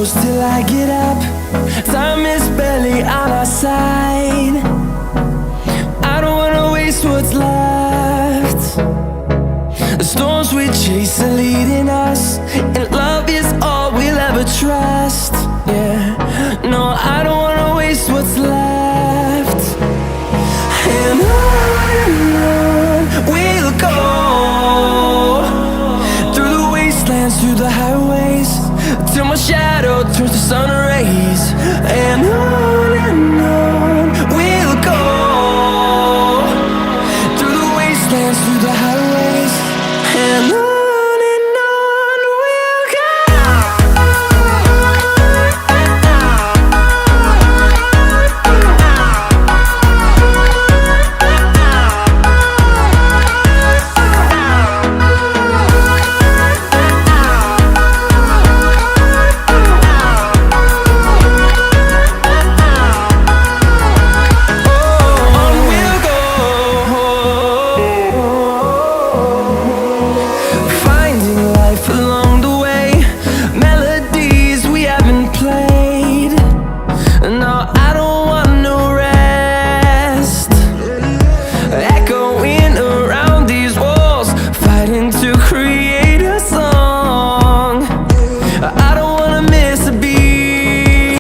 close till I get up. Time is barely on our side. I don't wanna waste what's left. The storms we chase are leading us, and love is all we'll ever trust. Yeah, no, I don't wanna waste what's left. And on we'll go, through the wastelands, through the highways, till my shadow turns to sun rays. And on